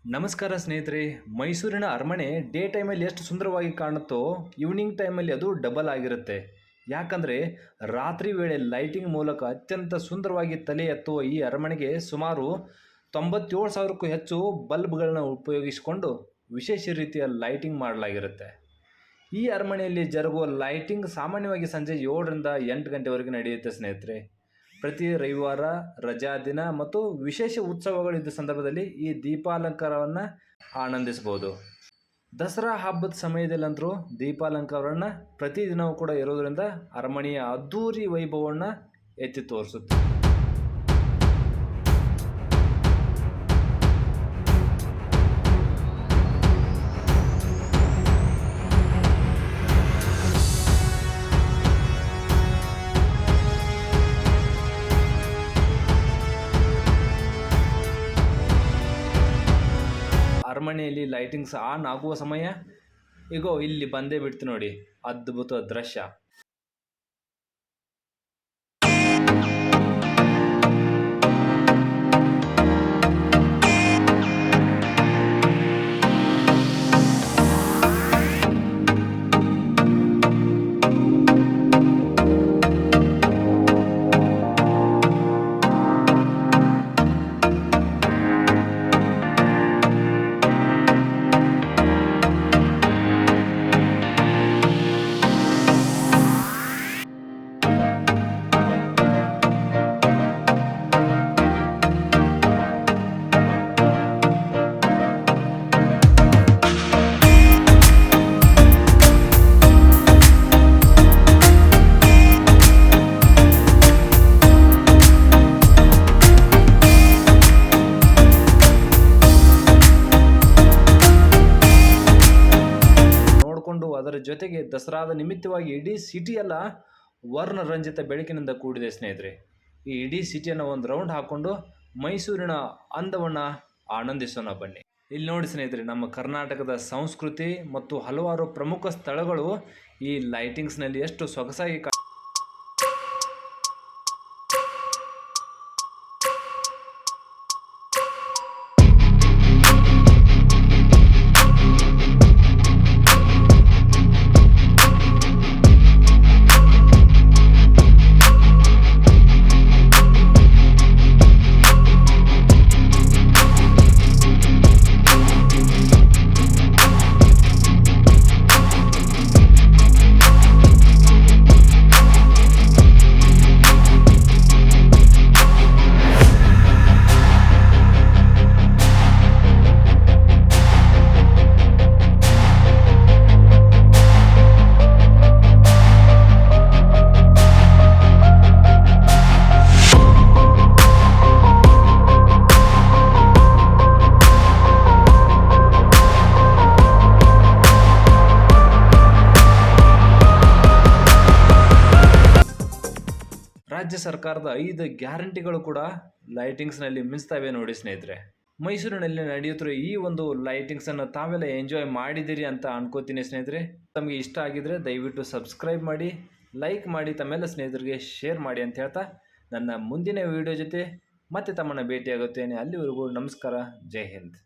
ನಮಸ್ಕಾರ ಸ್ನೇಹಿತರೆ. ಮೈಸೂರಿನ ಅರಮನೆ ಡೇ ಟೈಮಲ್ಲಿ ಎಷ್ಟು ಸುಂದರವಾಗಿ ಕಾಣುತ್ತೋ ಈವ್ನಿಂಗ್ ಟೈಮಲ್ಲಿ ಅದು ಡಬಲ್ ಆಗಿರುತ್ತೆ. ಯಾಕಂದರೆ ರಾತ್ರಿ ವೇಳೆ ಲೈಟಿಂಗ್ ಮೂಲಕ ಅತ್ಯಂತ ಸುಂದರವಾಗಿ ತಲೆ ಎತ್ತುವ ಈ ಅರಮನೆಗೆ ಸುಮಾರು 97,000ಕ್ಕೂ ಹೆಚ್ಚು ಬಲ್ಬ್ಗಳನ್ನ ಉಪಯೋಗಿಸಿಕೊಂಡು ವಿಶೇಷ ರೀತಿಯ ಲೈಟಿಂಗ್ ಮಾಡಲಾಗಿರುತ್ತೆ. ಈ ಅರಮನೆಯಲ್ಲಿ ಜರುಗುವ ಲೈಟಿಂಗ್ ಸಾಮಾನ್ಯವಾಗಿ ಸಂಜೆ 7ರಿಂದ 8 ಗಂಟೆವರೆಗೆ ನಡೆಯುತ್ತೆ ಸ್ನೇಹಿತರೆ. ಪ್ರತಿ ರವಿವಾರ, ರಜಾ ದಿನ ಮತ್ತು ವಿಶೇಷ ಉತ್ಸವಗಳಿದ್ದ ಸಂದರ್ಭದಲ್ಲಿ ಈ ದೀಪಾಲಂಕಾರವನ್ನು ಆನಂದಿಸಬಹುದು. ದಸರಾ ಹಬ್ಬದ ಸಮಯದಲ್ಲಂತರೂ ದೀಪಾಲಂಕಾರವನ್ನು ಪ್ರತಿದಿನವೂ ಕೂಡ ಇರೋದರಿಂದ ಅರಮನೆಯ ಅದ್ಧೂರಿ ವೈಭವವನ್ನು ಎತ್ತಿ ತೋರಿಸುತ್ತೆ. ಅರಮನೆಯಲ್ಲಿ ಲೈಟಿಂಗ್ಸ್ ಆನ್ ಆಗುವ ಸಮಯ ಈಗ ಇಲ್ಲಿ ಬಂದೇ ಬಿಡ್ತು ನೋಡಿ, ಅದ್ಭುತ ದೃಶ್ಯ. ಅದರ ಜೊತೆಗೆ ದಸರಾದ ನಿಮಿತ್ತವಾಗಿ ಇಡೀ ಸಿಟಿಯೆಲ್ಲ ವರ್ಣರಂಜಿತ ಬೆಳಕಿನಿಂದ ಕೂಡಿದೆ ಸ್ನೇಹಿತರೆ. ಈ ಇಡೀ ಸಿಟಿಯನ್ನು ಒಂದು ರೌಂಡ್ ಹಾಕ್ಕೊಂಡು ಮೈಸೂರಿನ ಅಂದವನ್ನು ಆನಂದಿಸೋಣ ಬನ್ನಿ. ಇಲ್ಲಿ ನೋಡಿ ಸ್ನೇಹಿತರೆ, ನಮ್ಮ ಕರ್ನಾಟಕದ ಸಂಸ್ಕೃತಿ ಮತ್ತು ಹಲವಾರು ಪ್ರಮುಖ ಸ್ಥಳಗಳು ಈ ಲೈಟಿಂಗ್ಸ್ನಲ್ಲಿ ಎಷ್ಟು ಸೊಗಸಾಗಿ ರಾಜ್ಯ ಸರ್ಕಾರದ 5 ಗ್ಯಾರಂಟಿಗಳು ಕೂಡ ಲೈಟಿಂಗ್ಸ್ನಲ್ಲಿ ಮಿಂಚ್ತವೆ ನೋಡಿ ಸ್ನೇಹಿತರೆ. ಮೈಸೂರಿನಲ್ಲಿ ನಡೆಯುತ್ತಿರುವ ಈ ಒಂದು ಲೈಟಿಂಗ್ಸನ್ನು ತಾವೆಲ್ಲ ಎಂಜಾಯ್ ಮಾಡಿದ್ದೀರಿ ಅಂತ ಅನ್ಕೋತೀನಿ ಸ್ನೇಹಿತರೆ. ತಮಗೆ ಇಷ್ಟ ಆಗಿದ್ರೆ ದಯವಿಟ್ಟು ಸಬ್ಸ್ಕ್ರೈಬ್ ಮಾಡಿ, ಲೈಕ್ ಮಾಡಿ, ತಮ್ಮೆಲ್ಲ ಸ್ನೇಹಿತರಿಗೆ ಶೇರ್ ಮಾಡಿ ಅಂತ ಹೇಳ್ತಾ ನನ್ನ ಮುಂದಿನ ವಿಡಿಯೋ ಜೊತೆ ಮತ್ತೆ ತಮ್ಮನ್ನು ಭೇಟಿಯಾಗುತ್ತೇನೆ. ಅಲ್ಲಿವರೆಗೂ ನಮಸ್ಕಾರ. ಜೈ ಹಿಂದ್.